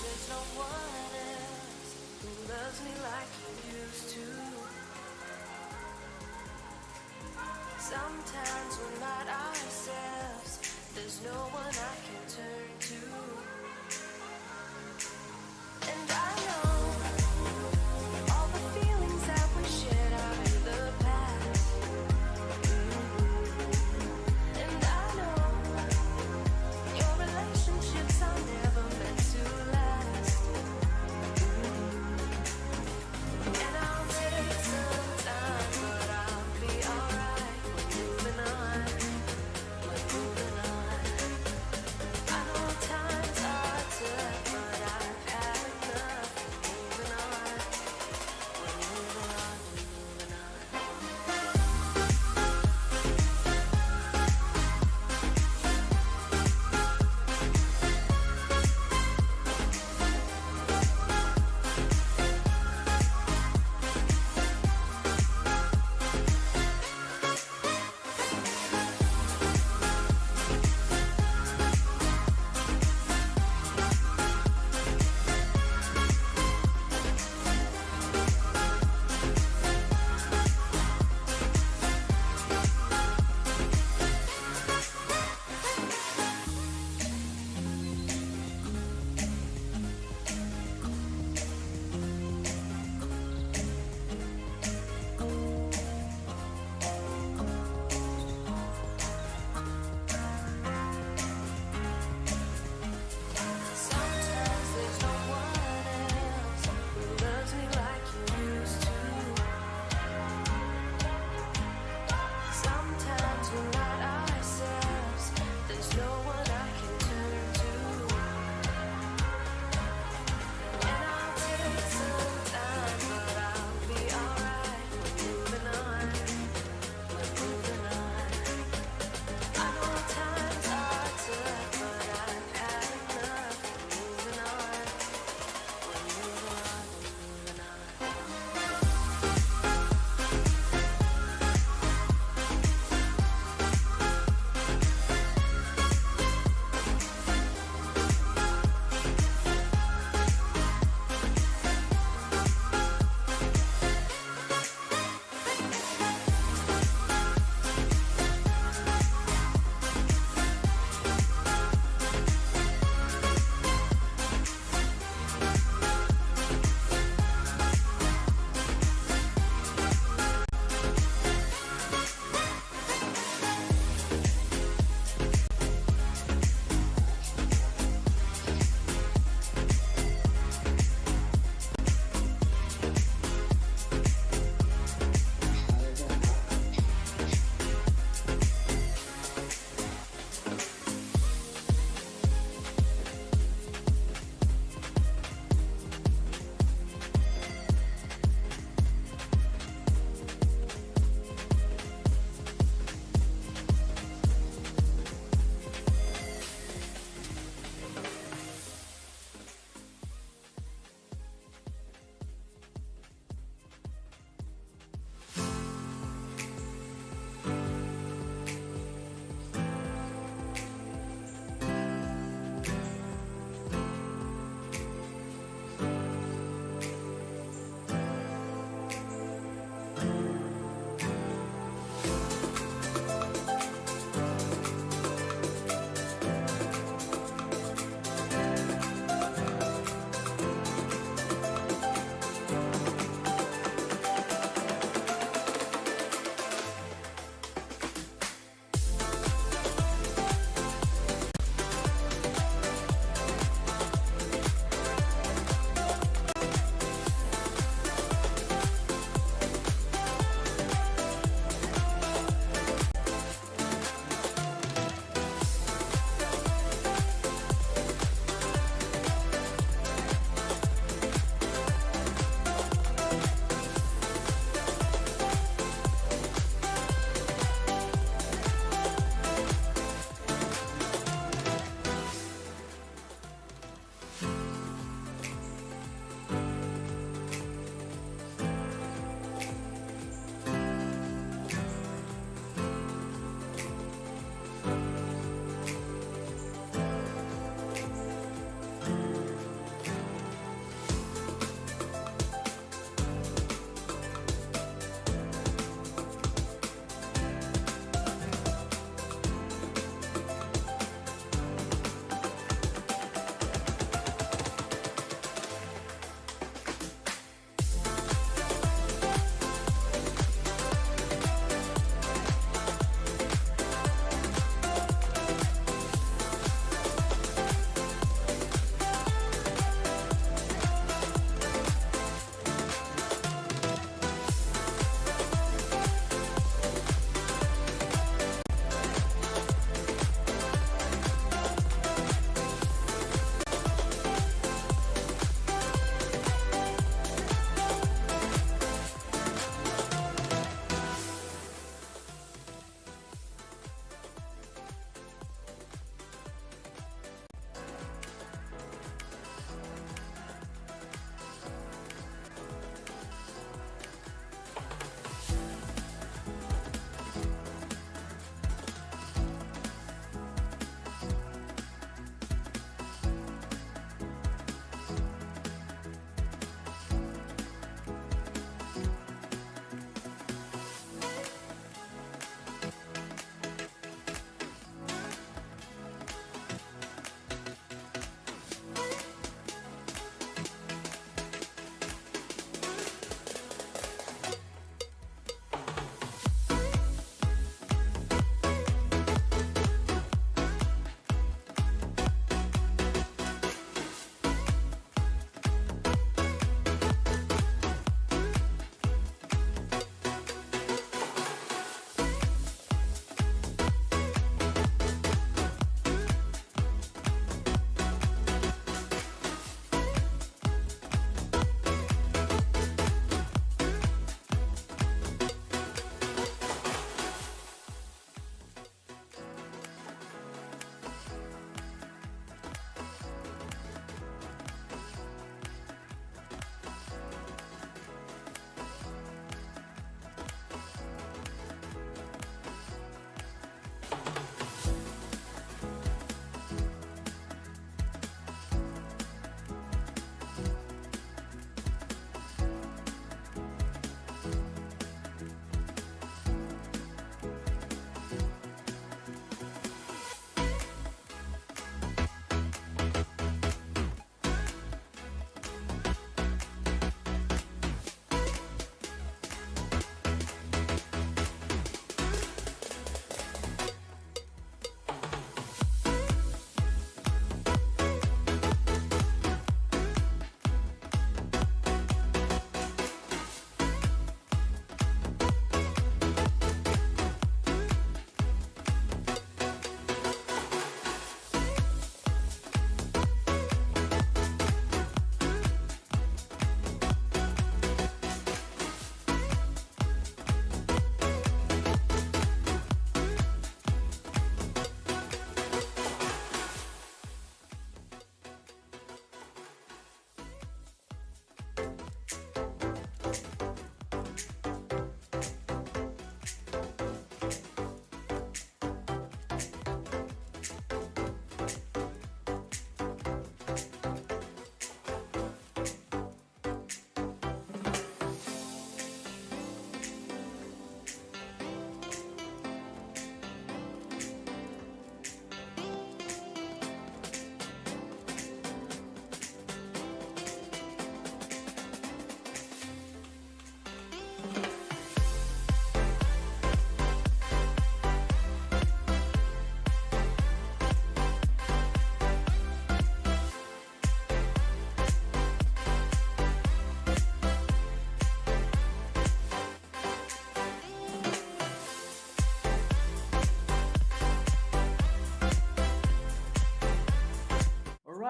there's no one else who loves me like you used to. Sometimes we're not ourselves, there's no one I can turn to. And I know all the feelings that we shared are in the past. And I know your relationships are never meant to last. And I'll take some time, but I'll be alright. We're moving on, we're moving on. I know times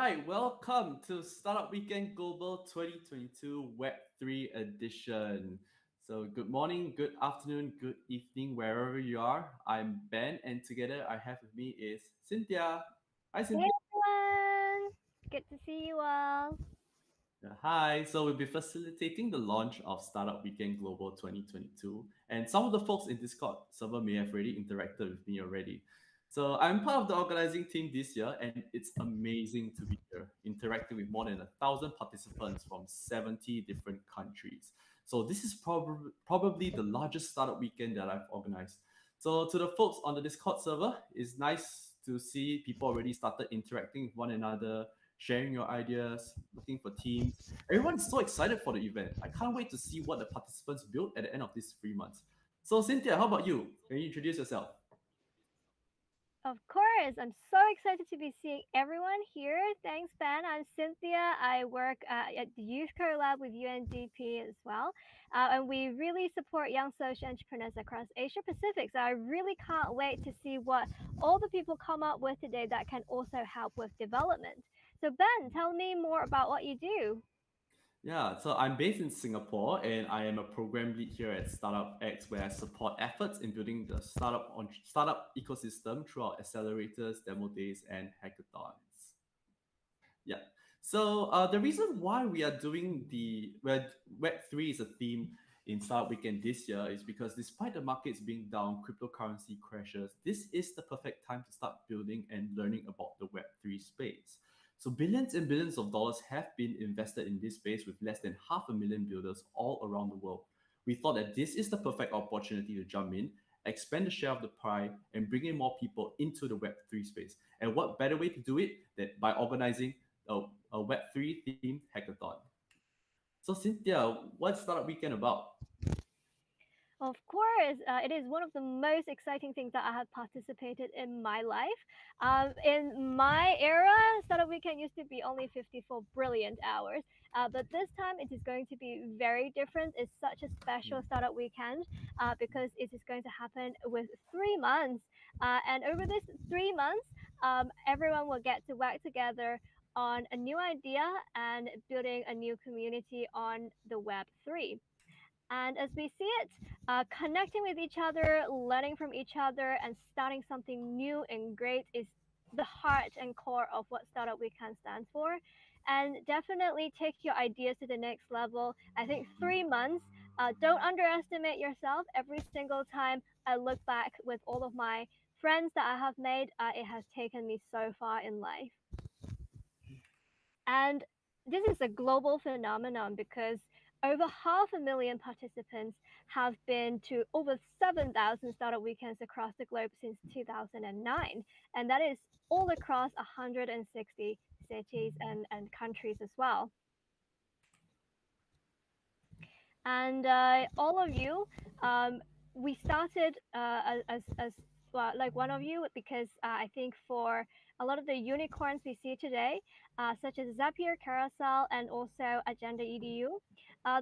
right, welcome to Startup Weekend Global 2022 Web3 edition. So, good morning, good afternoon, good evening, wherever you are. I'm Ben, and together I have with me is Cynthia. Hi, Hey Cynthia. everyone! Good to see you all. Hi. So, we'll be facilitating the launch of Startup Weekend Global 2022, and some of the folks in Discord server may have already interacted with me already. So, I'm part of the organizing team this year, and it's amazing to be here, interacting with more than 1,000 participants from 70 different countries. So, this is probably the largest startup weekend that I've organized. So, to the folks on the Discord server, it's nice to see people already started interacting with one another, sharing your ideas, looking for teams. Everyone is so excited for the event. I can't wait to see what the participants build at the end of these 3 months. So, Cynthia, how about you? Can you introduce yourself? Of course, I'm so excited to be seeing everyone here. Thanks, Ben. I'm Cynthia. I work at the Youth Co Lab with UNDP as well. And we really support young social entrepreneurs across Asia Pacific. So I really can't wait to see what all the people come up with today that can also help with development. So, Ben, tell me more about what you do. Yeah, so I'm based in Singapore and I am a program lead here at Startup X where I support efforts in building the startup ecosystem through our accelerators, demo days, and hackathons. Yeah. So the reason why we are doing the Web3 is a theme in Startup Weekend this year is because despite the markets being down, cryptocurrency crashes, this is the perfect time to start building and learning about the Web3 space. So billions and billions of dollars have been invested in this space with less than 500,000 builders all around the world. We thought that this is the perfect opportunity to jump in, expand the share of the pie, and bring in more people into the Web3 space. And what better way to do it than by organizing a Web3 themed hackathon? So, Cynthia, what's Startup Weekend about? Of course, it is one of the most exciting things that I have participated in my life. In my era, Startup Weekend used to be only 54 brilliant hours, but this time it is going to be very different. It's such a special Startup Weekend because it is going to happen with 3 months. And over this 3 months, everyone will get to work together on a new idea and building a new community on the Web3. And as we see it, connecting with each other, learning from each other, and starting something new and great is the heart and core of what Startup Weekend stands for. And definitely take your ideas to the next level. I think 3 months, don't underestimate yourself. Every single time I look back with all of my friends that I have made, it has taken me so far in life. And this is a global phenomenon because over 500,000 participants have been to over 7,000 startup weekends across the globe since 2009. And that is all across 160 cities and countries as well. And all of you, we started as well, like one of you, because I think for a lot of the unicorns we see today, such as Zapier, Carousel, and also Agenda EDU,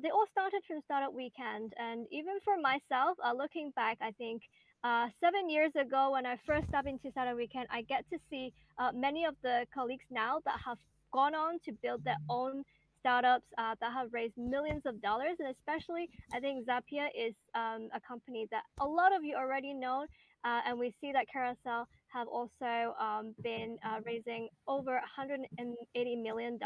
they all started from Startup Weekend. And even for myself, looking back, I think 7 years ago when I first stepped into Startup Weekend, I get to see many of the colleagues now that have gone on to build their own startups that have raised millions of dollars. And especially, I think Zapier is a company that a lot of you already know. And we see that Carousel have also been raising over $180 million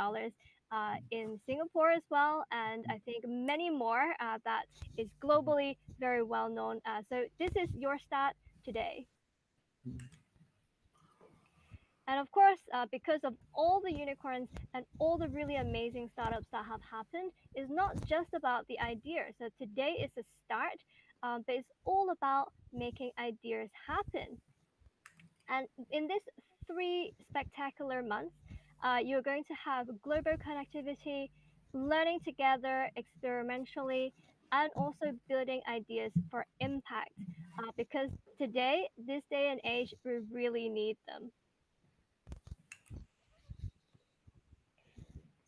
in Singapore as well. And I think many more that is globally very well known. So this is your start today. And of course, because of all the unicorns and all the really amazing startups that have happened, it's not just about the idea. So today is a start, but it's all about making ideas happen. And in these 3 spectacular months, you're going to have global connectivity, learning together experimentally, and also building ideas for impact. Because today, this day and age, we really need them.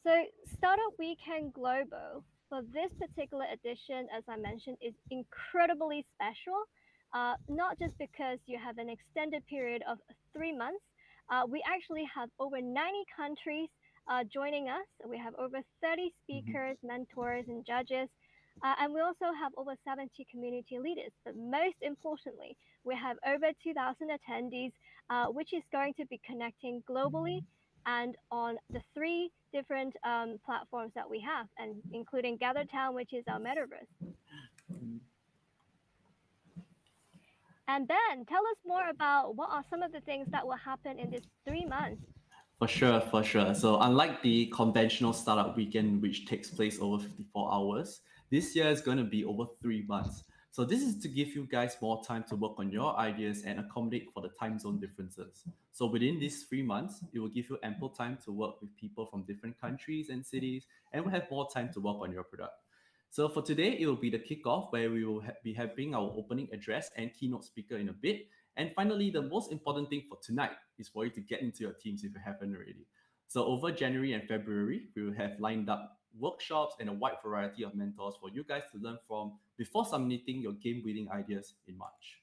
So, Startup Weekend Global for this particular edition, as I mentioned, is incredibly special. Not just because you have an extended period of 3 months, we actually have over 90 countries joining us. We have over 30 Mhm. speakers, mentors, and judges. And we also have over 70 community leaders. But most importantly, we have over 2,000 attendees, which is going to be connecting globally and on the three different platforms that we have, and including GatherTown, which is our metaverse. And Ben, tell us more about what are some of the things that will happen in these 3 months. For sure, for sure. So unlike the conventional startup weekend, which takes place over 54 hours, this year is going to be over 3 months. So this is to give you guys more time to work on your ideas and accommodate for the time zone differences. So within these 3 months, it will give you ample time to work with people from different countries and cities, and we'll have more time to work on your product. So for today, it will be the kickoff where we will be having our opening address and keynote speaker in a bit. And finally, the most important thing for tonight is for you to get into your teams if you haven't already. So over January and February, we will have lined up workshops and a wide variety of mentors for you guys to learn from before submitting your game-winning ideas in March.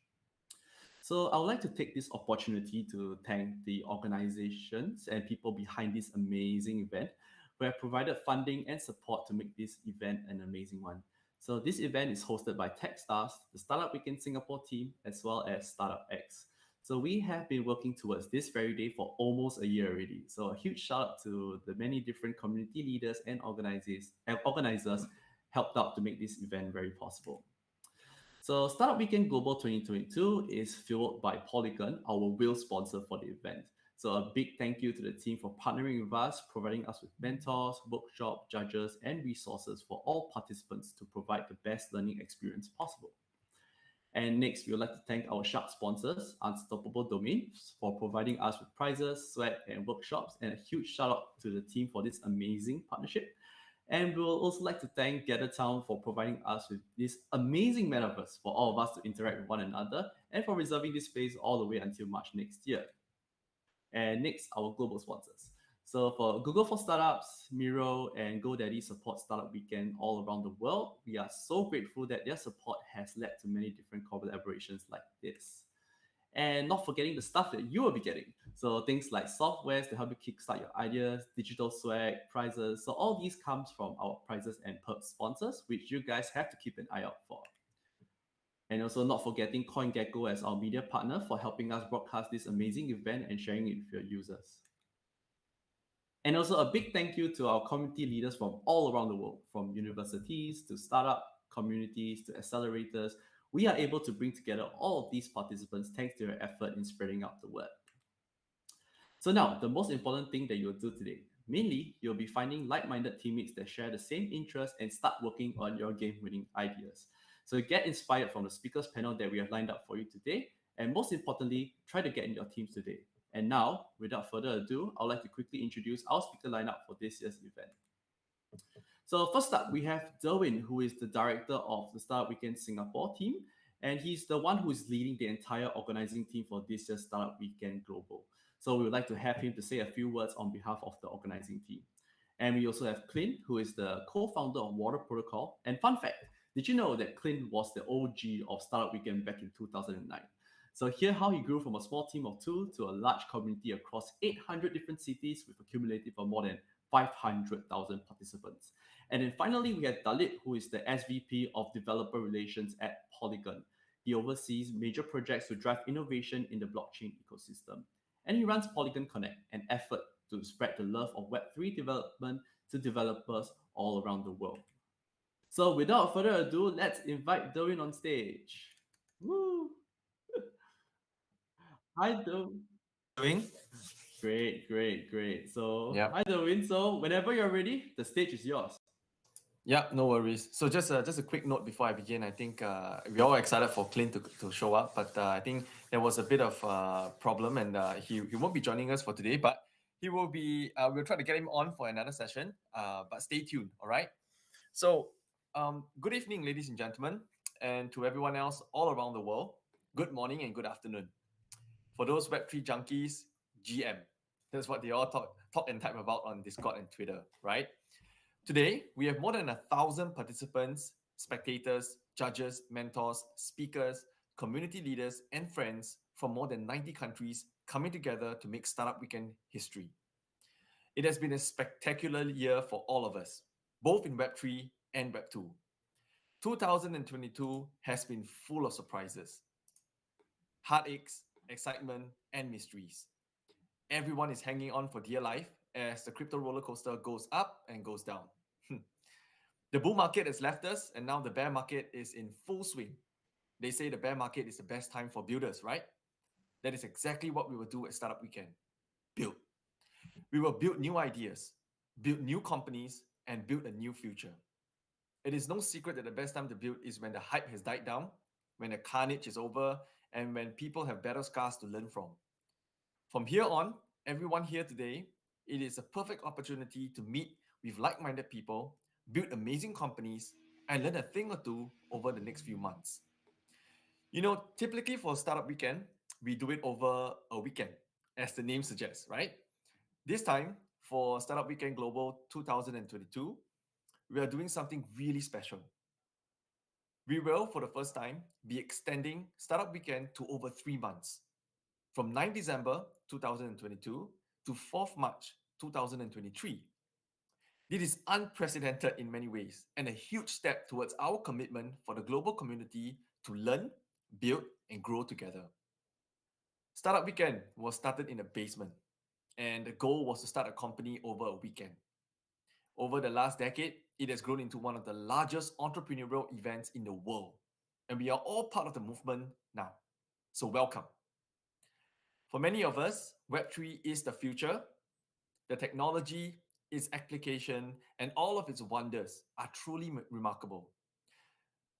So I would like to take this opportunity to thank the organizations and people behind this amazing event who have provided funding and support to make this event an amazing one. So this event is hosted by Techstars, the Startup Weekend Singapore team, as well as Startup X. So we have been working towards this very day for almost a year already. So a huge shout out to the many different community leaders and organizers helped out to make this event very possible. So Startup Weekend Global 2022 is fueled by Polygon, our wheel sponsor for the event. So a big thank you to the team for partnering with us, providing us with mentors, workshop, judges, and resources for all participants to provide the best learning experience possible. And next, we would like to thank our shark sponsors, Unstoppable Domains, for providing us with prizes, swag, and workshops. And a huge shout out to the team for this amazing partnership. And we will also like to thank GatherTown for providing us with this amazing metaverse for all of us to interact with one another and for reserving this space all the way until March next year. And next, our global sponsors. So for Google for Startups, Miro, and GoDaddy support Startup Weekend all around the world. We are so grateful that their support has led to many different collaborations like this. And not forgetting the stuff that you will be getting. So things like softwares to help you kickstart your ideas, digital swag, prizes. So all these comes from our prizes and perks sponsors, which you guys have to keep an eye out for. And also not forgetting CoinGecko as our media partner for helping us broadcast this amazing event and sharing it with your users. And also a big thank you to our community leaders from all around the world, from universities to startup communities to accelerators. We are able to bring together all of these participants thanks to your effort in spreading out the word. So now, the most important thing that you'll do today. Mainly, you'll be finding like-minded teammates that share the same interests and start working on your game-winning ideas. So get inspired from the speakers panel that we have lined up for you today. And most importantly, try to get in your teams today. And now, without further ado, I'd like to quickly introduce our speaker lineup for this year's event. So first up, we have Durwin, who is the director of the Startup Weekend Singapore team. And he's the one who is leading the entire organizing team for this year's Startup Weekend Global. So we would like to have him to say a few words on behalf of the organizing team. And we also have Clint, who is the co-founder of Water Protocol. And fun fact, did you know that Clint was the OG of Startup Weekend back in 2009? So hear how he grew from a small team of 2 to a large community across 800 different cities with a cumulative of more than 500,000 participants. And then finally, we have Dalip, who is the SVP of Developer Relations at Polygon. He oversees major projects to drive innovation in the blockchain ecosystem. And he runs Polygon Connect, an effort to spread the love of Web3 development to developers all around the world. So without further ado, let's invite Durwin on stage. Woo! Hi, Durwin. Doing? Great, great, great. So, Yeah. hi, Durwin. So, whenever you're ready, the stage is yours. Yeah, no worries. So just a quick note before I begin. I think we're all excited for Clint to show up, but I think there was a bit of problem, and he won't be joining us for today, but he will be. We'll try to get him on for another session. But stay tuned. All right. So, good evening, ladies and gentlemen, and to everyone else all around the world. Good morning and good afternoon. For those Web3 junkies, GM. That's what they all talk and type about on Discord and Twitter, right? Today, we have more than 1,000 participants, spectators, judges, mentors, speakers, community leaders, and friends from more than 90 countries coming together to make Startup Weekend history. It has been a spectacular year for all of us, both in Web3 and Web2. 2022 has been full of surprises, heartaches, excitement, and mysteries. Everyone is hanging on for dear life as the crypto roller coaster goes up and goes down. The bull market has left us, and now the bear market is in full swing. They say the bear market is the best time for builders, right? That is exactly what we will do at Startup Weekend. Build. We will build new ideas, build new companies, and build a new future. It is no secret that the best time to build is when the hype has died down, when the carnage is over, and when people have battle scars to learn from. From here on, everyone here today, it is a perfect opportunity to meet with like-minded people, build amazing companies, and learn a thing or two over the next few months. You know, typically for Startup Weekend, we do it over a weekend, as the name suggests, right? This time, for Startup Weekend Global 2022, we are doing something really special. We will, for the first time, be extending Startup Weekend to over 3 months, from 9 December 2022 to 4th March 2023. This is unprecedented in many ways and a huge step towards our commitment for the global community to learn, build, and grow together. Startup Weekend was started in a basement, and the goal was to start a company over a weekend. Over the last decade, it has grown into one of the largest entrepreneurial events in the world, and we are all part of the movement now. So welcome. For many of us, Web3 is the future. The technology, its application, and all of its wonders are truly remarkable.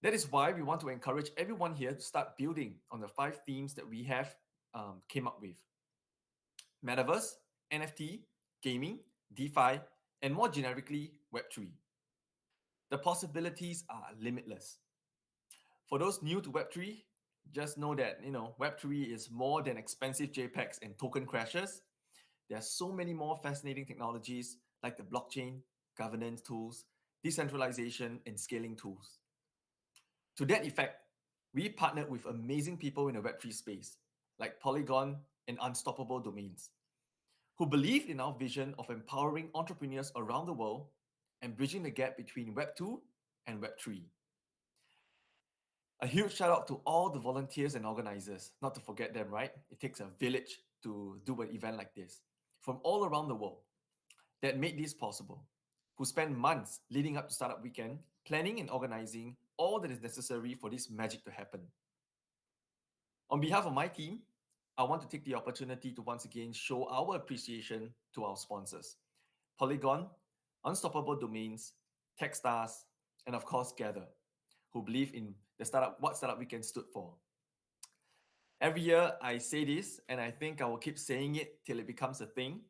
That is why we want to encourage everyone here to start building on the 5 themes that we have came up with. Metaverse, NFT, gaming, DeFi, and more generically, Web3. The possibilities are limitless. For those new to Web3, just know that Web3 is more than expensive JPEGs and token crashes. There are so many more fascinating technologies like the blockchain, governance tools, decentralization, and scaling tools. To that effect, we partnered with amazing people in the Web3 space, like Polygon and Unstoppable Domains, who believe in our vision of empowering entrepreneurs around the world and bridging the gap between Web2 and Web3. A huge shout out to all the volunteers and organizers, not to forget them, right? It takes a village to do an event like this, from all around the world, that made this possible, who spent months leading up to Startup Weekend, planning and organizing all that is necessary for this magic to happen. On behalf of my team, I want to take the opportunity to once again show our appreciation to our sponsors, Polygon, Unstoppable Domains, Techstars, and of course, Gather, who believe in what Startup Weekend stood for. Every year I say this, and I think I will keep saying it till it becomes a thing.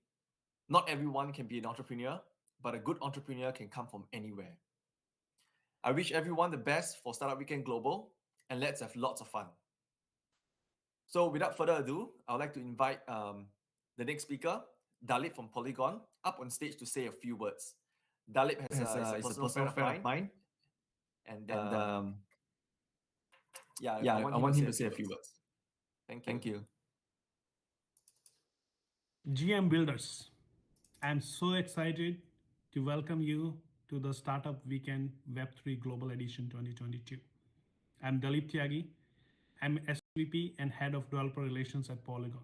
Not everyone can be an entrepreneur, but a good entrepreneur can come from anywhere. I wish everyone the best for Startup Weekend Global, and let's have lots of fun. So without further ado, I would like to invite the next speaker, Dalip from Polygon, up on stage to say a few words. Dalip is a personal friend of mine. And I want him to say a few words. Thank you. GM Builders, I'm so excited to welcome you to the Startup Weekend Web3 Global Edition 2022. I'm Dalip Tyagi. I'm SVP and Head of Developer Relations at Polygon.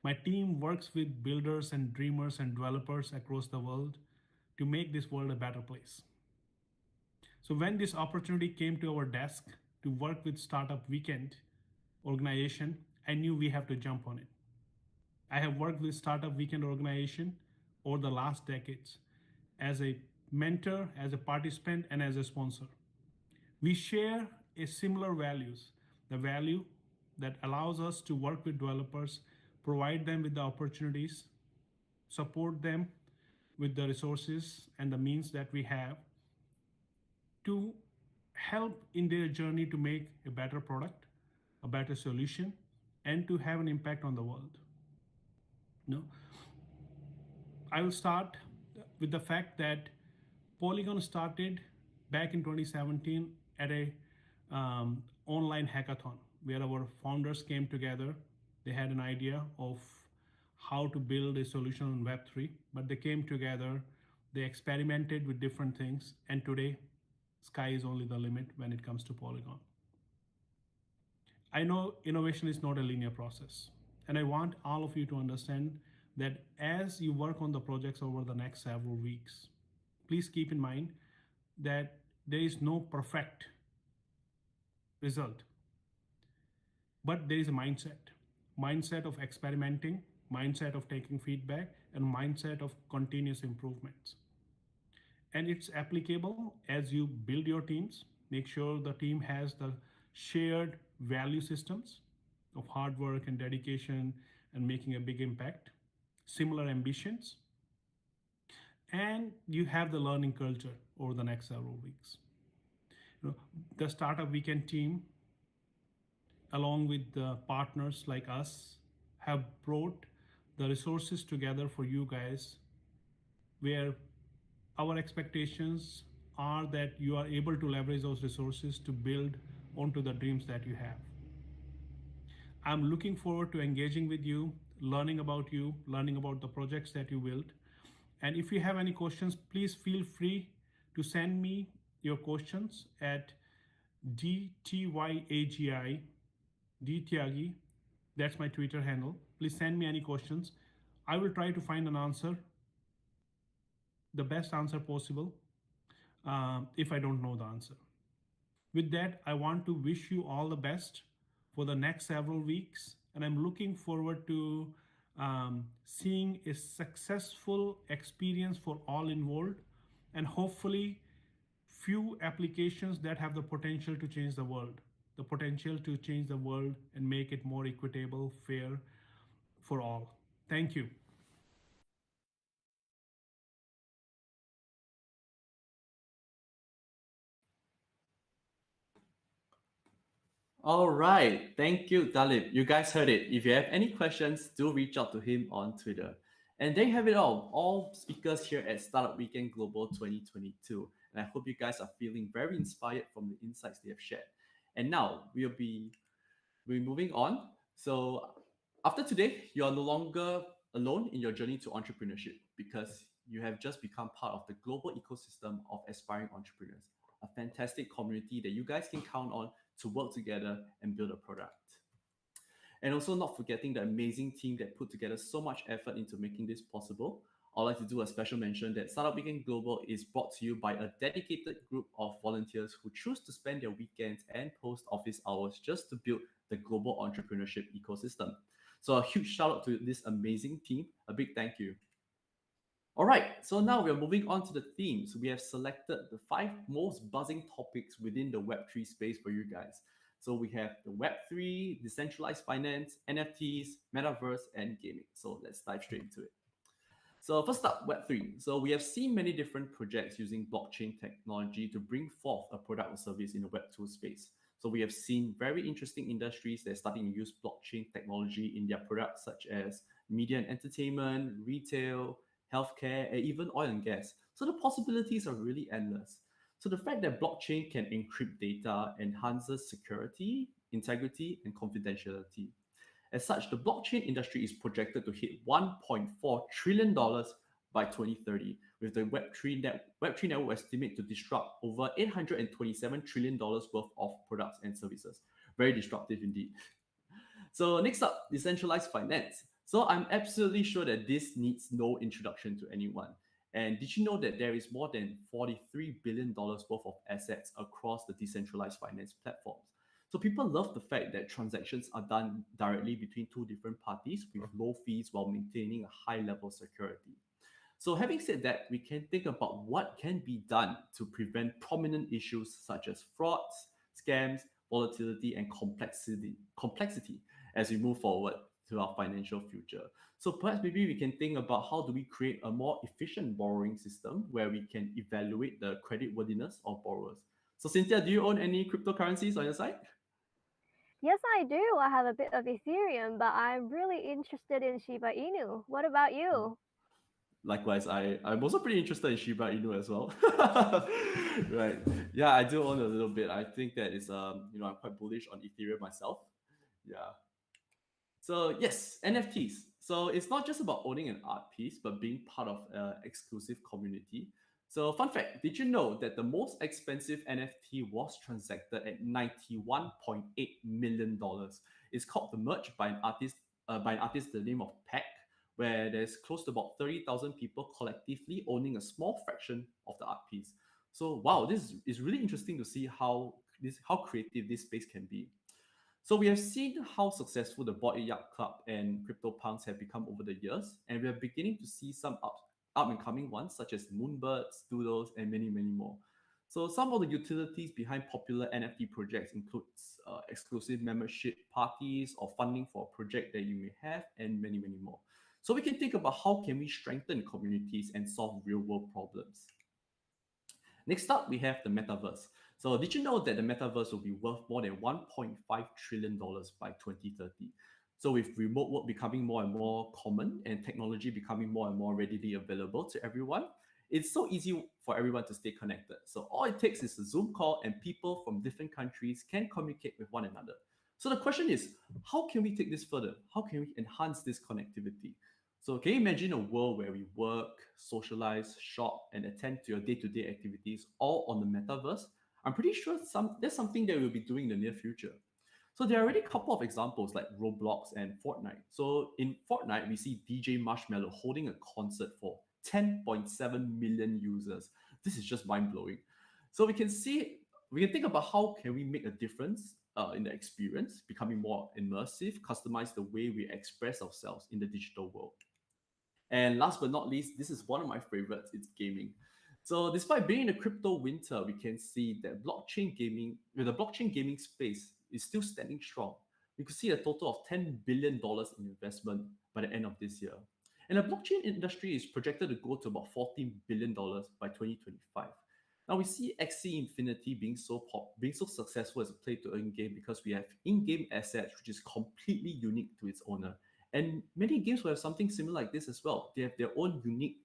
My team works with builders and dreamers and developers across the world to make this world a better place. So when this opportunity came to our desk to work with Startup Weekend organization, I knew we have to jump on it. I have worked with Startup Weekend organization over the last decades as a mentor, as a participant, and as a sponsor. We share a similar values, the value that allows us to work with developers, provide them with the opportunities, support them with the resources and the means that we have to help in their journey to make a better product, a better solution, and to have an impact on the world. I will start with the fact that Polygon started back in 2017 at a online hackathon where our founders came together. They had an idea of how to build a solution on Web3, but they came together, they experimented with different things, and today, sky is only the limit when it comes to Polygon. I know innovation is not a linear process, and I want all of you to understand that as you work on the projects over the next several weeks, please keep in mind that there is no perfect result, but there is a mindset of experimenting, mindset of taking feedback, and mindset of continuous improvements. And it's applicable as you build your teams. Make sure the team has the shared value systems of hard work and dedication and making a big impact, similar ambitions, and you have the learning culture over the next several weeks. The Startup Weekend team, along with the partners like us, have brought the resources together for you guys, where our expectations are that you are able to leverage those resources to build onto the dreams that you have. I'm looking forward to engaging with you, learning about the projects that you built. And if you have any questions, please feel free to send me your questions at DTYAGI, Tyagi. That's my Twitter handle. Please send me any questions. I will try to find an answer, the best answer possible, if I don't know the answer. With that, I want to wish you all the best for the next several weeks, and I'm looking forward to seeing a successful experience for all involved, and hopefully few applications that have the potential to change the world, and make it more equitable, fair for all. Thank you. All right. Thank you, Dalip. You guys heard it. If you have any questions, do reach out to him on Twitter. And there you have it all speakers here at Startup Weekend Global 2022. And I hope you guys are feeling very inspired from the insights they have shared. And now we're moving on. So after today, you are no longer alone in your journey to entrepreneurship, because you have just become part of the global ecosystem of aspiring entrepreneurs, a fantastic community that you guys can count on to work together and build a product. And also not forgetting the amazing team that put together so much effort into making this possible. I'd like to do a special mention that Startup Weekend Global is brought to you by a dedicated group of volunteers who choose to spend their weekends and post office hours just to build the global entrepreneurship ecosystem. So a huge shout out to this amazing team. A big thank you. All right, so now we are moving on to the themes. We have selected the 5 most buzzing topics within the Web3 space for you guys. So we have the Web3, decentralized finance, NFTs, metaverse, and gaming. So let's dive straight into it. So first up, Web3. So we have seen many different projects using blockchain technology to bring forth a product or service in the Web2 space. So we have seen very interesting industries that are starting to use blockchain technology in their products, such as media and entertainment, retail, healthcare, and even oil and gas. So the possibilities are really endless. So the fact that blockchain can encrypt data enhances security, integrity, and confidentiality. As such, the blockchain industry is projected to hit $1.4 trillion by 2030, with the Web3 network estimate to disrupt over $827 trillion worth of products and services. Very disruptive indeed. So next up, decentralized finance. So I'm absolutely sure that this needs no introduction to anyone. And did you know that there is more than $43 billion worth of assets across the decentralized finance platforms? So people love the fact that transactions are done directly between 2 different parties with low fees while maintaining a high level of security. So having said that, we can think about what can be done to prevent prominent issues such as frauds, scams, volatility, and complexity as we move forward to our financial future. So perhaps maybe we can think about how do we create a more efficient borrowing system where we can evaluate the creditworthiness of borrowers. So Cynthia, do you own any cryptocurrencies on your side? Yes, I do. I have a bit of Ethereum, but I'm really interested in Shiba Inu. What about you? Likewise, I'm also pretty interested in Shiba Inu as well. Right. Yeah, I do own a little bit. I think that is I'm quite bullish on Ethereum myself. Yeah. So yes, NFTs. So it's not just about owning an art piece, but being part of an exclusive community. So fun fact, did you know that the most expensive NFT was transacted at $91.8 million? It's called the merge by an artist the name of Peck, where there's close to about 30,000 people collectively owning a small fraction of the art piece. So wow, this is really interesting to see how creative this space can be. So we have seen how successful the Bored Ape Yacht Club and CryptoPunks have become over the years, and we are beginning to see some up and coming ones such as Moonbirds, Doodles, and many, many more. So some of the utilities behind popular NFT projects includes exclusive membership parties or funding for a project that you may have, and many, many more. So we can think about how can we strengthen communities and solve real-world problems. Next up, we have the metaverse. So did you know that the metaverse will be worth more than $1.5 trillion by 2030? So with remote work becoming more and more common and technology becoming more and more readily available to everyone, it's so easy for everyone to stay connected. So all it takes is a Zoom call and people from different countries can communicate with one another. So the question is, how can we take this further? How can we enhance this connectivity? So can you imagine a world where we work, socialize, shop, and attend to your day-to-day activities all on the metaverse? I'm pretty sure there's something that we'll be doing in the near future. So there are already a couple of examples like Roblox and Fortnite. So in Fortnite, we see DJ Marshmello holding a concert for 10.7 million users. This is just mind-blowing. So we can think about how can we make a difference in the experience, becoming more immersive, customize the way we express ourselves in the digital world. And last but not least, this is one of my favorites, it's gaming. So despite being in a crypto winter, we can see that the blockchain gaming space is still standing strong. We could see a total of $10 billion in investment by the end of this year. And the blockchain industry is projected to go to about $14 billion by 2025. Now we see Axie Infinity being so successful as a play-to-earn game because we have in-game assets which is completely unique to its owner. And many games will have something similar like this as well. They have their own unique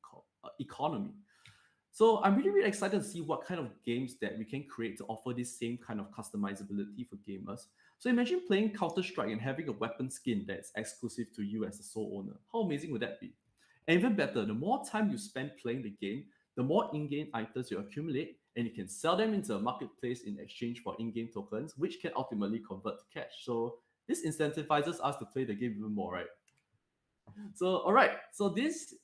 economy. So I'm really, really excited to see what kind of games that we can create to offer this same kind of customizability for gamers. So imagine playing Counter-Strike and having a weapon skin that's exclusive to you as the sole owner. How amazing would that be? And even better, the more time you spend playing the game, the more in-game items you accumulate, and you can sell them into a marketplace in exchange for in-game tokens, which can ultimately convert to cash. So this incentivizes us to play the game even more, right? So, all right. So these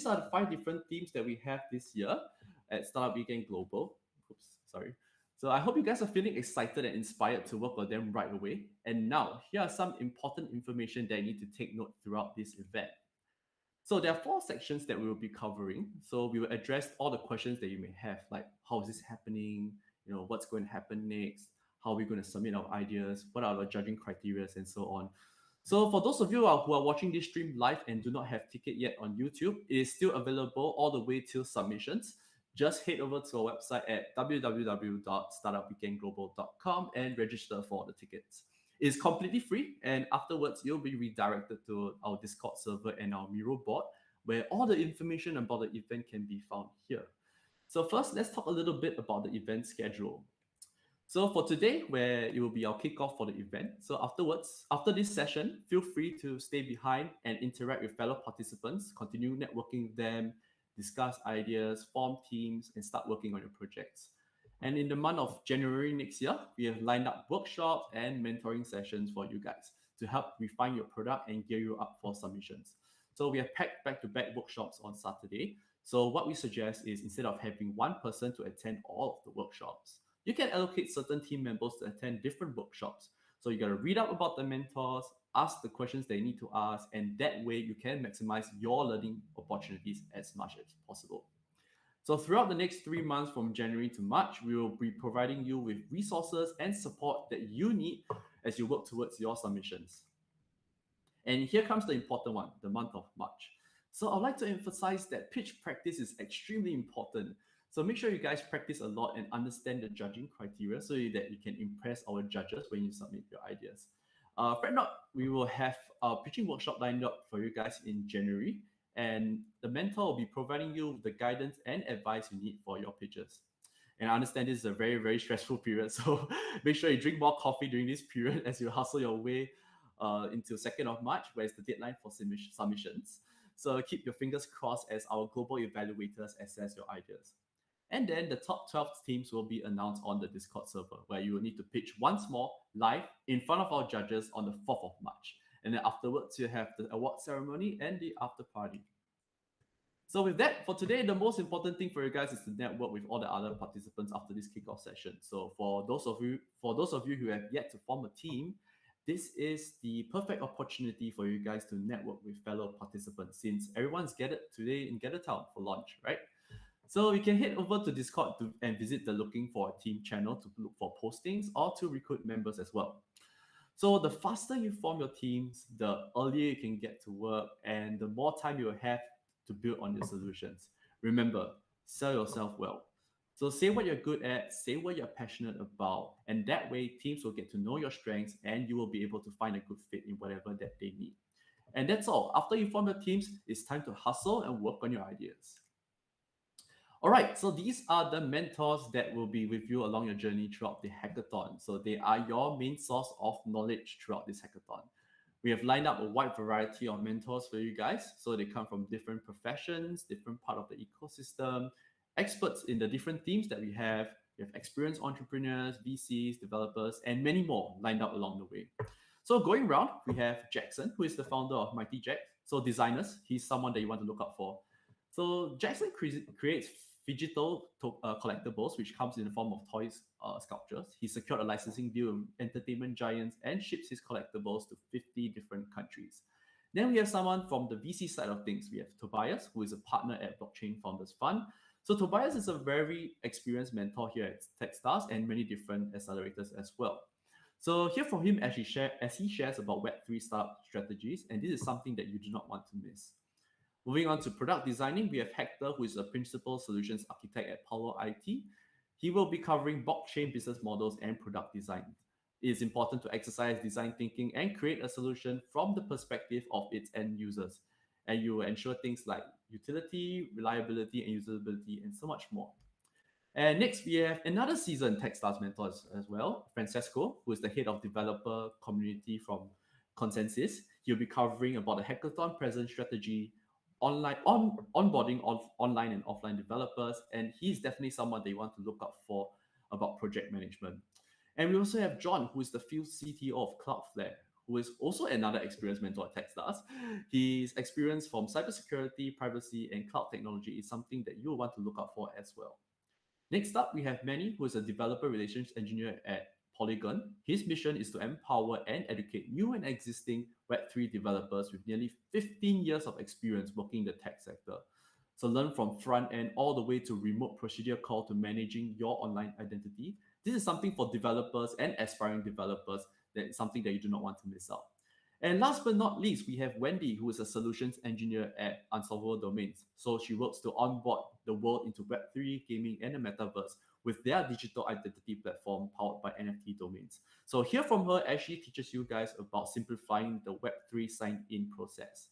are the 5 different themes that we have this year at Startup Weekend Global. Oops, sorry. So I hope you guys are feeling excited and inspired to work on them right away. And now, here are some important information that you need to take note throughout this event. So there are 4 sections that we will be covering. So we will address all the questions that you may have, like how is this happening? You know, what's going to happen next? How are we going to submit our ideas? What are our judging criteria and so on? So for those of you who are watching this stream live and do not have ticket yet on YouTube, it is still available all the way till submissions. Just head over to our website at www.startupweekendglobal.com and register for the tickets. It's completely free, and afterwards you'll be redirected to our Discord server and our Miro board, where all the information about the event can be found here. So first, let's talk a little bit about the event schedule. So for today, where it will be our kickoff for the event. So after this session, feel free to stay behind and interact with fellow participants, continue networking with them, discuss ideas, form teams, and start working on your projects. And in the month of January next year, we have lined up workshops and mentoring sessions for you guys to help refine your product and gear you up for submissions. So we have packed back-to-back workshops on Saturday. So what we suggest is instead of having one person to attend all of the workshops, you can allocate certain team members to attend different workshops. So you got to read up about the mentors, ask the questions they need to ask, and that way you can maximize your learning opportunities as much as possible. So throughout the next 3 months from January to March, we will be providing you with resources and support that you need as you work towards your submissions. And here comes the important one, the month of March. So I'd like to emphasize that pitch practice is extremely important. So make sure you guys practice a lot and understand the judging criteria so that you can impress our judges when you submit your ideas. Fret not, we will have a pitching workshop lined up for you guys in January, and the mentor will be providing you with the guidance and advice you need for your pitches. And I understand this is a very, very stressful period, so make sure you drink more coffee during this period as you hustle your way until 2nd of March, where is the deadline for submissions. So keep your fingers crossed as our global evaluators assess your ideas. And then the top 12 teams will be announced on the Discord server, where you will need to pitch once more live in front of our judges on the 4th of March. And then afterwards, you have the award ceremony and the after party. So with that, for today, the most important thing for you guys is to network with all the other participants after this kickoff session. So for those of you who have yet to form a team, this is the perfect opportunity for you guys to network with fellow participants, since everyone's gathered today in Gather Town for launch, right? So you can head over to Discord and visit the Looking for a Team channel to look for postings or to recruit members as well. So the faster you form your teams, the earlier you can get to work and the more time you will have to build on your solutions. Remember, sell yourself well. So say what you're good at, say what you're passionate about, and that way teams will get to know your strengths and you will be able to find a good fit in whatever that they need. And that's all. After you form your teams, it's time to hustle and work on your ideas. All right, so these are the mentors that will be with you along your journey throughout the hackathon. So they are your main source of knowledge throughout this hackathon. We have lined up a wide variety of mentors for you guys. So they come from different professions, different part of the ecosystem, experts in the different themes that we have. We have experienced entrepreneurs, VCs, developers, and many more lined up along the way. So going around, we have Jackson, who is the founder of Mighty Jack. So designers, he's someone that you want to look out for. So Jackson creates digital collectibles, which comes in the form of toys sculptures. He secured a licensing deal with entertainment giants and ships his collectibles to 50 different countries. Then we have someone from the VC side of things. We have Tobias, who is a partner at Blockchain Founders Fund. So Tobias is a very experienced mentor here at Techstars and many different accelerators as well. So hear from him as he shares about Web3 startup strategies, and this is something that you do not want to miss. Moving on to product designing, we have Hector, who is a principal solutions architect at Palo IT. He will be covering blockchain business models and product design. It is important to exercise design thinking and create a solution from the perspective of its end users. And you will ensure things like utility, reliability, and usability, and so much more. And next, we have another seasoned Techstars mentor as well, Francesco, who is the head of developer community from Consensus. He'll be covering about the hackathon present strategy, onboarding of online and offline developers, and he's definitely someone that you want to look out for about project management. And we also have John, who is the field CTO of Cloudflare, who is also another experienced mentor at Techstars. His experience from cybersecurity, privacy, and cloud technology is something that you'll want to look out for as well. Next up, we have Manny, who is a developer relations engineer at Polygon. His mission is to empower and educate new and existing Web3 developers with nearly 15 years of experience working in the tech sector. So learn from front end all the way to remote procedure call to managing your online identity. This is something for developers and aspiring developers that is something that you do not want to miss out. And last but not least, we have Wendy, who is a solutions engineer at Unsolvable Domains. So she works to onboard the world into Web3, gaming, and the metaverse with their digital identity platform powered by NFT domains. So hear from her as she teaches you guys about simplifying the Web3 sign-in process.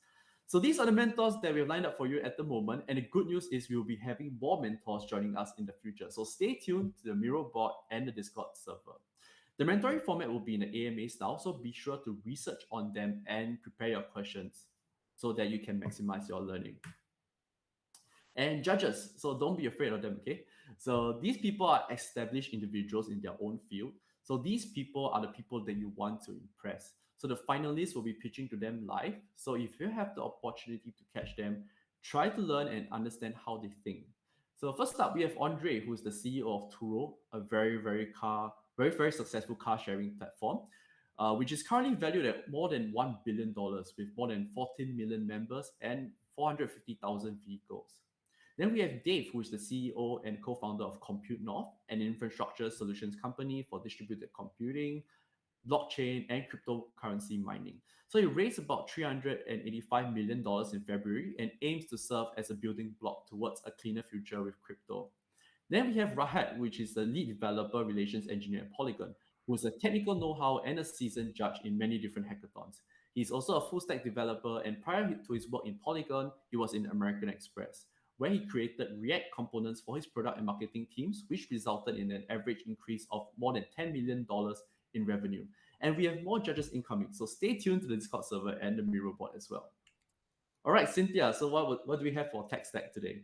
So these are the mentors that we have lined up for you at the moment. And the good news is we will be having more mentors joining us in the future. So stay tuned to the Miro board and the Discord server. The mentoring format will be in the AMA style, so be sure to research on them and prepare your questions so that you can maximize your learning. And judges, so don't be afraid of them, okay? So these people are established individuals in their own field. So these people are the people that you want to impress. So the finalists will be pitching to them live. So if you have the opportunity to catch them, try to learn and understand how they think. So first up, we have Andre, who is the CEO of Turo, a very successful car sharing platform, which is currently valued at more than $1 billion with more than 14 million members and 450,000 vehicles. Then we have Dave, who is the CEO and co-founder of Compute North, an infrastructure solutions company for distributed computing, blockchain, and cryptocurrency mining. So he raised about $385 million in February and aims to serve as a building block towards a cleaner future with crypto. Then we have Rahat, which is the lead developer relations engineer at Polygon, who is a technical know-how and a seasoned judge in many different hackathons. He's also a full-stack developer, and prior to his work in Polygon, he was in American Express, where he created React components for his product and marketing teams, which resulted in an average increase of more than $10 million in revenue. And we have more judges incoming, so stay tuned to the Discord server and the Miro board as well. All right, Cynthia, so what do we have for Tech Stack today?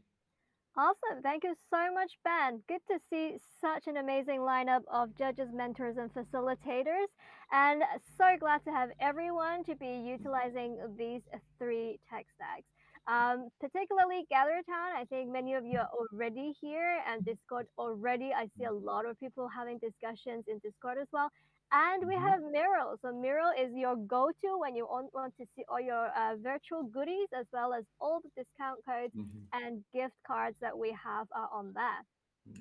Awesome. Thank you so much, Ben. Good to see such an amazing lineup of judges, mentors, and facilitators. And so glad to have everyone to be utilizing these three tech stacks. Particularly GatherTown, I think many of you are already here, and Discord already. I see a lot of people having discussions in Discord as well. And we have Miro. So Miro is your go-to when you want to see all your virtual goodies, as well as all the discount codes and gift cards that we have on there.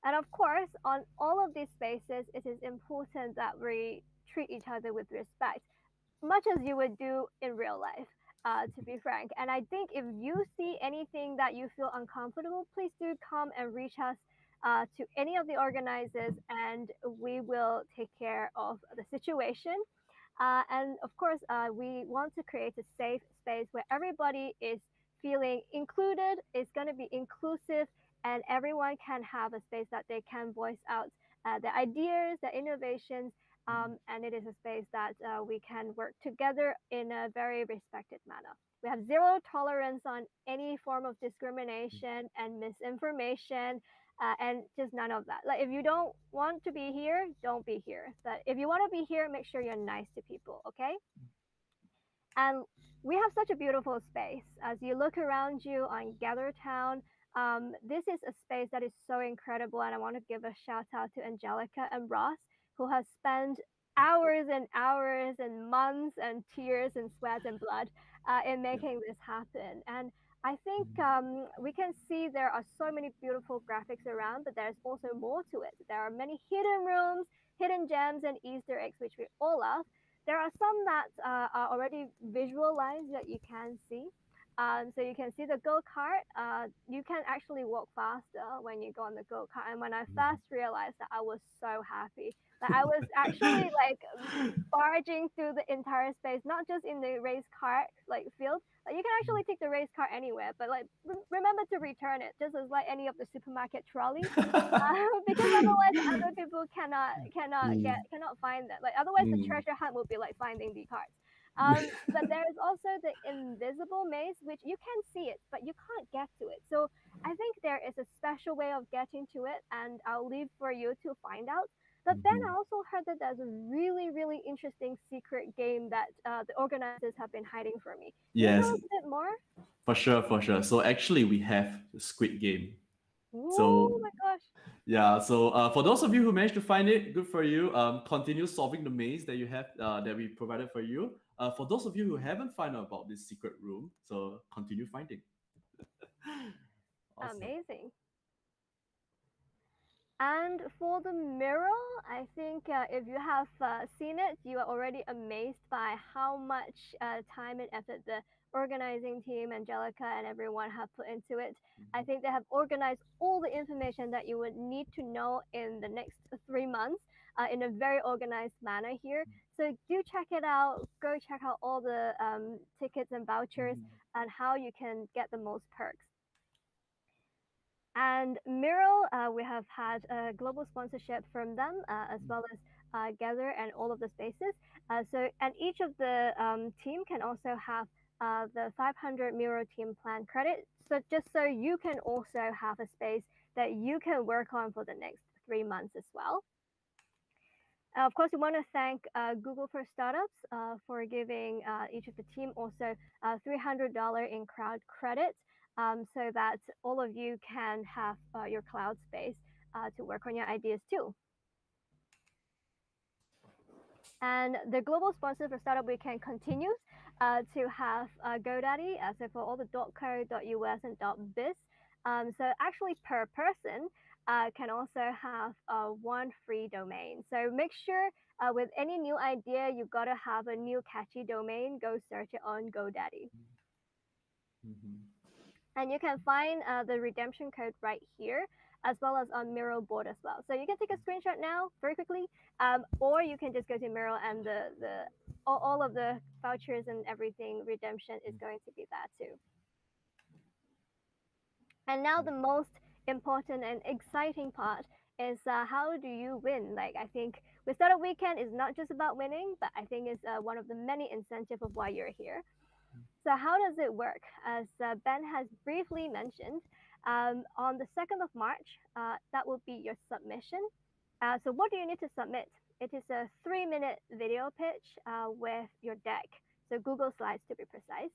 And of course, on all of these spaces, it is important that we treat each other with respect, much as you would do in real life, to be frank. And I think if you see anything that you feel uncomfortable, please do come and reach us to any of the organizers, and we will take care of the situation. And of course, we want to create a safe space where everybody is feeling included, is going to be inclusive, and everyone can have a space that they can voice out their ideas, their innovations, and it is a space that we can work together in a very respected manner. We have zero tolerance on any form of discrimination and misinformation, and just none of that. Like, if you don't want to be here, don't be here. But if you want to be here, make sure you're nice to people, okay? And we have such a beautiful space. As you look around you on GatherTown, this is a space that is so incredible, and I want to give a shout out to Angelica and Ross, who has spent hours and hours and months and tears and sweat and blood in making this happen. And I think we can see there are so many beautiful graphics around, but there's also more to it. There are many hidden rooms, hidden gems, and Easter eggs, which we all love. There are some that are already visualized that you can see. So you can see the go-kart. You can actually walk faster when you go on the go-kart. And when I first realized that, I was so happy. Like, I was actually like barging through the entire space, not just in the race car like field. Like, you can actually take the race car anywhere, but like remember to return it, just as like any of the supermarket trolleys, because otherwise other people cannot find that. Like, otherwise the treasure hunt will be like finding the cards. But there is also the invisible maze, which you can see it, but you can't get to it. So I think there is a special way of getting to it, and I'll leave for you to find out. But then I also heard that there's a really, really interesting secret game that the organizers have been hiding from me. Can you Yes, tell us a bit more? for sure. So actually, we have the Squid Game. Oh my gosh. Yeah, so for those of you who managed to find it, good for you. Continue solving the maze that you have that we provided for you. For those of you who haven't found out about this secret room, so continue finding. Awesome. Amazing. And for the mirror, I think if you have seen it, you are already amazed by how much time and effort the organizing team, Angelica, and everyone have put into it. I think they have organized all the information that you would need to know in the next 3 months in a very organized manner here. So do check it out. Go check out all the tickets and vouchers and how you can get the most perks. And Miro, we have had a global sponsorship from them, as well as Gather and all of the spaces. And each of the team can also have the 500 Miro team plan credit. So just so you can also have a space that you can work on for the next 3 months as well. Of course, we want to thank Google for Startups for giving each of the team also $300 in crowd credit, so that all of you can have your cloud space to work on your ideas too. And the global sponsor for Startup Weekend continues to have GoDaddy, so for all the .co, .us, and .biz. So actually per person can also have one free domain. So make sure with any new idea, you've got to have a new catchy domain. Go search it on GoDaddy. And you can find the redemption code right here, as well as on Miro board as well. So you can take a screenshot now very quickly, or you can just go to Miro, and all of the vouchers and everything redemption is going to be that too. And now the most important and exciting part is how do you win? Like, I think with Startup Weekend is not just about winning, but I think it's one of the many incentives of why you're here. So how does it work? As Ben has briefly mentioned, on the 2nd of March, that will be your submission. So what do you need to submit? It is a 3-minute video pitch with your deck, so Google Slides to be precise.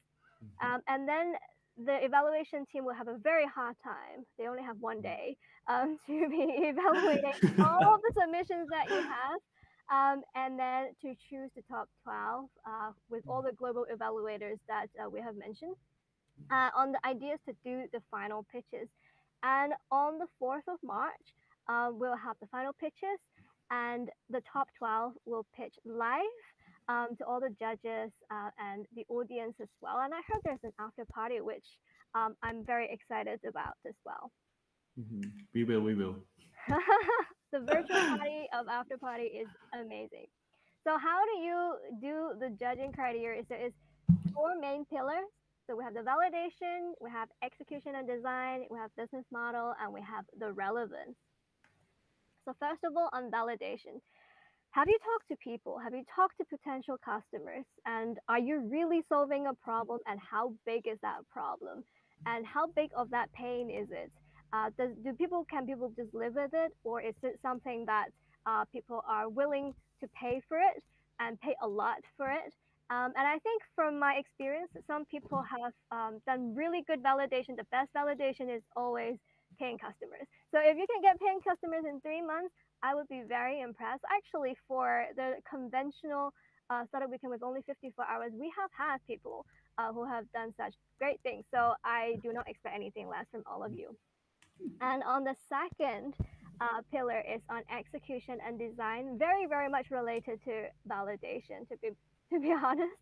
And then the evaluation team will have a very hard time. They only have one day to be evaluating all of the submissions that you have. And then to choose the top 12 with all the global evaluators that we have mentioned on the ideas to do the final pitches. And on the 4th of March, we'll have the final pitches, and the top 12 will pitch live to all the judges and the audience as well. And I heard there's an after party, which I'm very excited about as well. We will. The virtual party of after party is amazing. So how do you do the judging criteria? There is 4 main pillars. So we have the validation, we have execution and design, we have business model, and we have the relevance. So first of all, on validation, have you talked to people? Have you talked to potential customers? And are you really solving a problem? And how big is that problem? And how big of that pain is it? Can people just live with it, or is it something that people are willing to pay for it and pay a lot for it? And I think from my experience, some people have done really good validation. The best validation is always paying customers. So if you can get paying customers in 3 months, I would be very impressed. Actually, for the conventional startup weekend with only 54 hours, we have had people who have done such great things. So I do not expect anything less from all of you. And on the second pillar is on execution and design, very, very much related to validation, to be honest.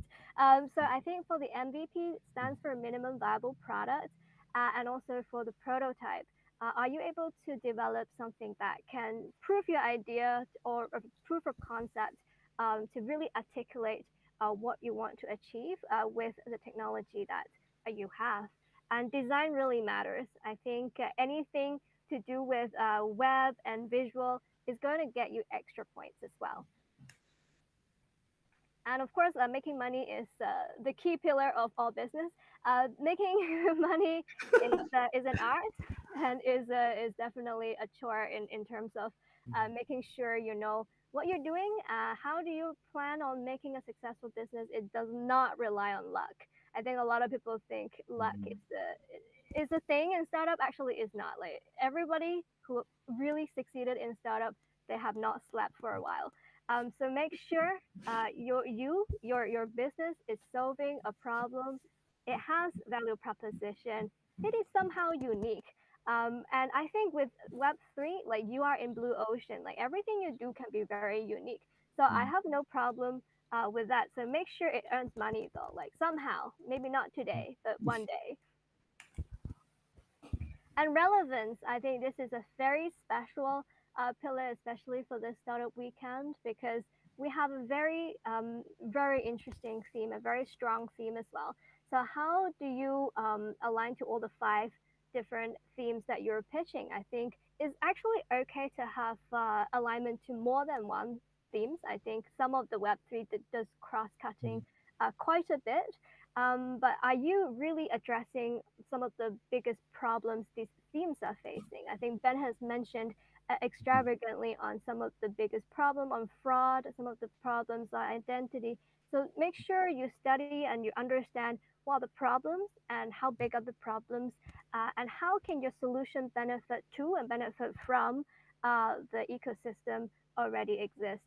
So I think for the MVP stands for minimum viable product, and also for the prototype. Are you able to develop something that can prove your idea or proof of concept to really articulate what you want to achieve with the technology that you have? And design really matters. I think anything to do with web and visual is going to get you extra points as well. And of course, making money is the key pillar of all business. Making money is an art and is definitely a chore in terms of making sure you know what you're doing. How do you plan on making a successful business? It does not rely on luck. I think a lot of people think luck is a thing in startup. Actually, is not. Like everybody who really succeeded in startup, they have not slept for a while. So make sure your business is solving a problem. It has value proposition. It is somehow unique. And I think with Web3, like you are in blue ocean. Like everything you do can be very unique. So I have no problem with that. So make sure it earns money though, like somehow, maybe not today, but one day. And relevance, I think this is a very special pillar, especially for the startup weekend, because we have a very, very interesting theme, a very strong theme as well. So how do you align to all the 5 different themes that you're pitching? I think it's actually okay to have alignment to more than one themes. I think some of the Web3 does cross-cutting quite a bit. But are you really addressing some of the biggest problems these themes are facing? I think Ben has mentioned extravagantly on some of the biggest problem on fraud, some of the problems on identity. So make sure you study and you understand what are the problems and how big are the problems, and how can your solution benefit to and benefit from the ecosystem already exists.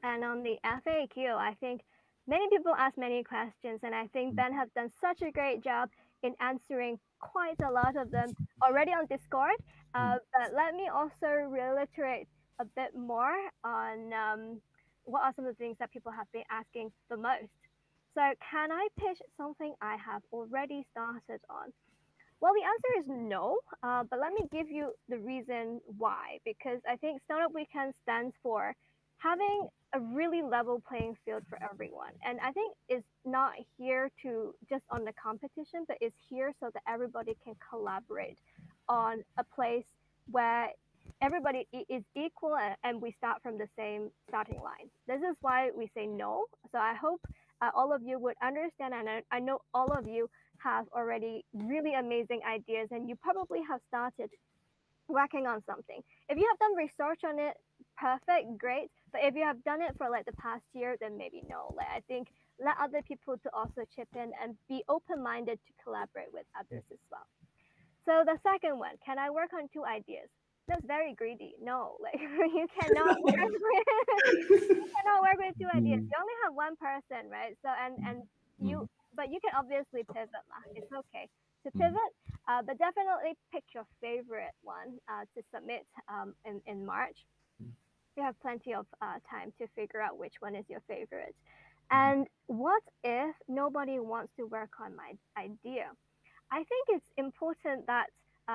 And on the FAQ, I think many people ask many questions, and I think Ben has done such a great job in answering quite a lot of them already on Discord. But let me also reiterate a bit more on what are some of the things that people have been asking the most. So can I pitch something I have already started on? Well, the answer is no, but let me give you the reason why. Because I think Startup Weekend stands for having a really level playing field for everyone. And I think it's not here to just on the competition, but it's here so that everybody can collaborate on a place where everybody is equal and we start from the same starting line. This is why we say no. So I hope all of you would understand, and I know all of you have already really amazing ideas, and you probably have started working on something. If you have done research on it, perfect, great. But if you have done it for like the past year, then maybe no. Like I think let other people to also chip in and be open-minded to collaborate with others as well. So the second one, can I work on 2 ideas? That's very greedy. No, like you cannot work with you cannot work with 2 ideas. You only have one person, right? So and you but you can obviously pivot lah. It's okay to pivot, but definitely pick your favorite one to submit in March. You have plenty of time to figure out which one is your favorite. And what if nobody wants to work on my idea? I think it's important that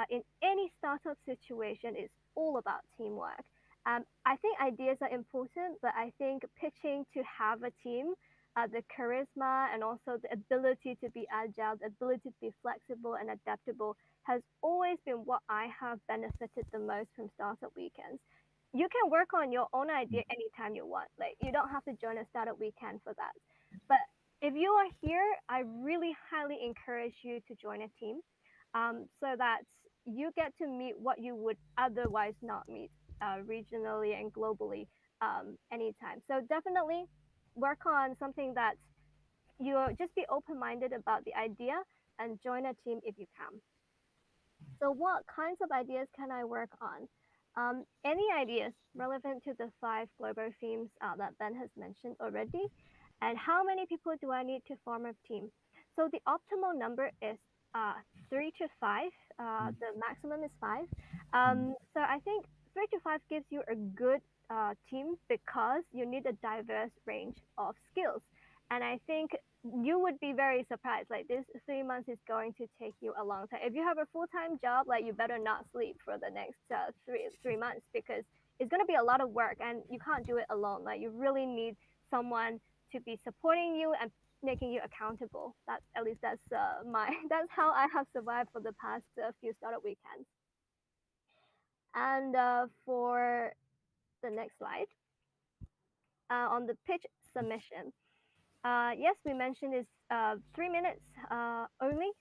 in any startup situation, it's all about teamwork. I think ideas are important, but I think pitching to have a team, the charisma and also the ability to be agile, the ability to be flexible and adaptable has always been what I have benefited the most from startup weekends. You can work on your own idea anytime you want. Like you don't have to join a startup weekend for that. But if you are here, I really highly encourage you to join a team so that you get to meet what you would otherwise not meet regionally and globally anytime. So definitely work on something that you just be open-minded about the idea and join a team if you can. So what kinds of ideas can I work on? Any ideas relevant to the 5 global themes that Ben has mentioned already? And how many people do I need to form a team? So the optimal number is 3 to 5. The maximum is 5. So I think 3 to 5 gives you a good team because you need a diverse range of skills. And I think you would be very surprised. Like this 3 months is going to take you a long time. If you have a full-time job, like you better not sleep for the next three months because it's going to be a lot of work and you can't do it alone. Like you really need someone to be supporting you and making you accountable. That's at least that's that's how I have survived for the past few startup weekends. And for the next slide, on the pitch submission. Yes, we mentioned it's 3 minutes only.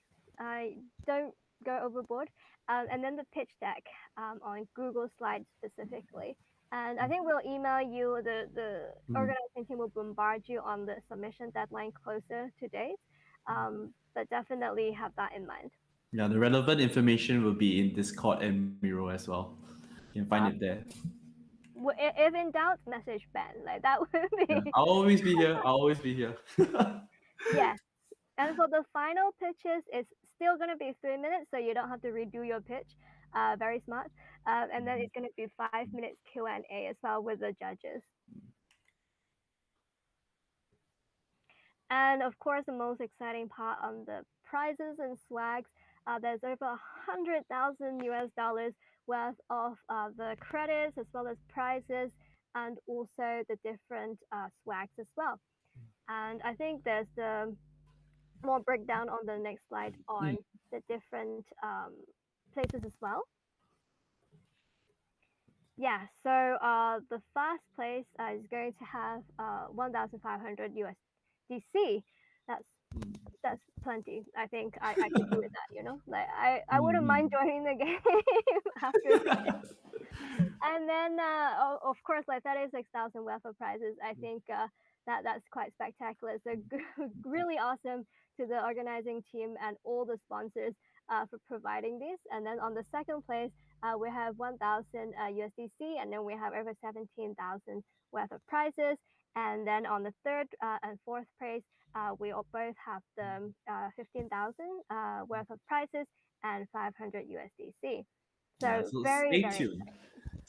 Don't go overboard. And then the pitch deck on Google Slides specifically. And I think we'll email you, the organizing team will bombard you on the submission deadline closer to date. But definitely have that in mind. Yeah, the relevant information will be in Discord and Miro as well. You can find it there. If in doubt, message Ben. Like that would be. Yeah, I'll always be here. I'll always be here. Yes. And for the final pitches, it's still going to be 3 minutes, so you don't have to redo your pitch. Very smart. And then it's going to be 5 minutes Q&A as well with the judges. And of course, the most exciting part on the prizes and swags, there's over $100,000 worth of the credits as well as prizes and also the different swags as well. And I think there's the more breakdown on the next slide on the different places as well. Yeah, so the first place is going to have 1,500 USDC. That's plenty. I think I could do with that, you know? Like I wouldn't mind joining the game after this. And then of course like 36,000 worth of prizes. I think that's quite spectacular. So really awesome to the organizing team and all the sponsors for providing this. And then on the second place, we have 1,000 USDC, and then we have over 17,000 worth of prizes. And then on the third and fourth place, we all both have the 15,000 worth of prizes and 500 USDC. So, Yeah, so very, stay very tuned.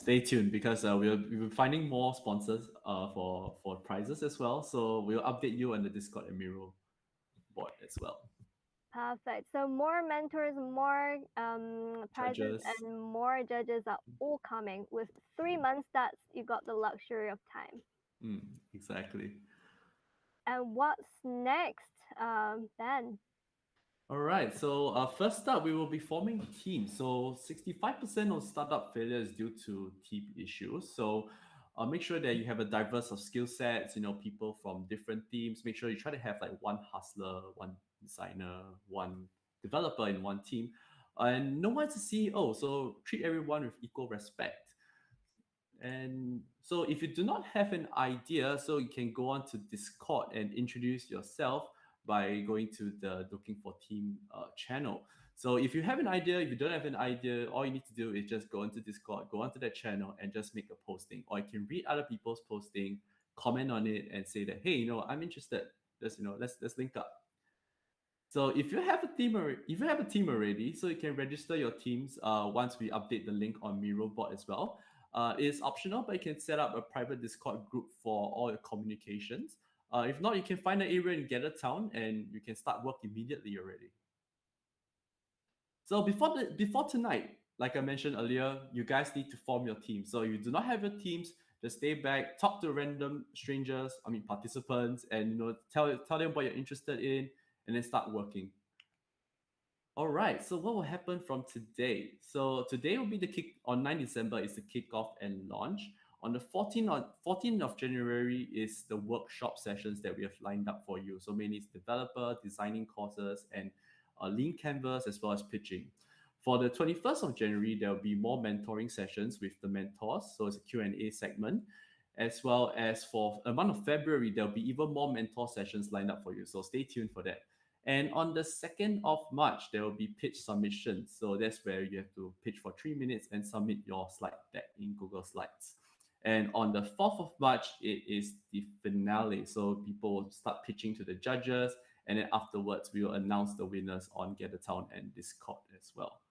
Stay tuned because we'll be finding more sponsors for prizes as well. So we'll update you on the Discord and Miro board as well. perfect. So more mentors, more prizes, Judges. and more judges are all coming. With 3 months, that's you got the luxury of time. Exactly. And what's next, Ben? All right. So first up, we will be forming teams. So 65% of startup failure is due to team issues. So make sure that you have a diverse of skill sets. People from different teams. Make sure you try to have like one hustler, one designer, one developer in one team, and no one's a CEO. So treat everyone with equal respect. And so if you do not have an idea, so you can go on to Discord and introduce yourself by going to the looking for team channel. So if you have an idea, if you don't have an idea, all you need to do is just go into Discord, go onto that channel and just make a posting. Or you can read other people's posting, comment on it and say that, hey, I'm interested. Let's link up. So if you have a team already, so you can register your teams once we update the link on MiroBot as well. It's optional, but you can set up a private Discord group for all your communications. If not, you can find an area in Gather Town and you can start work immediately already. So before tonight, like I mentioned earlier, you guys need to form your team. So if you do not have your teams, just stay back, talk to random strangers, participants, and tell them what you're interested in, and then start working. All right, so what will happen from today? So today will be on 9 December is the kickoff and launch. On the 14th of January is the workshop sessions that we have lined up for you. So mainly it's developer, designing courses, and lean canvas, as well as pitching. For the 21st of January, there will be more mentoring sessions with the mentors. So it's a Q&A segment. As well as for the month of February, there'll be even more mentor sessions lined up for you. So stay tuned for that. And on the 2nd of March, there will be pitch submissions. So that's where you have to pitch for 3 minutes and submit your slide deck in Google Slides. And on the 4th of March, it is the finale. So people will start pitching to the judges. And then afterwards, we will announce the winners on GatherTown and Discord as well.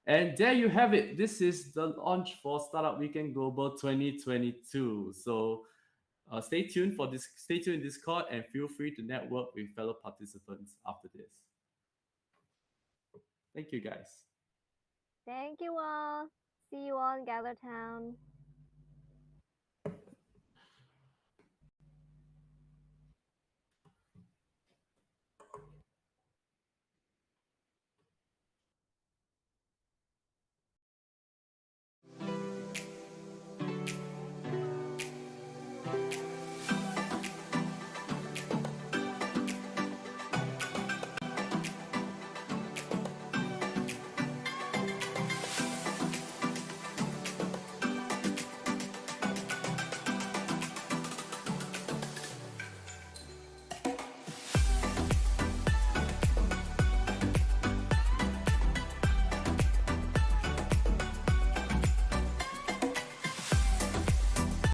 And there you have it. This is the launch for Startup Weekend Global 2022. So stay tuned in Discord and feel free to network with fellow participants after this. Thank you, guys. Thank you all. See you all in Gather Town.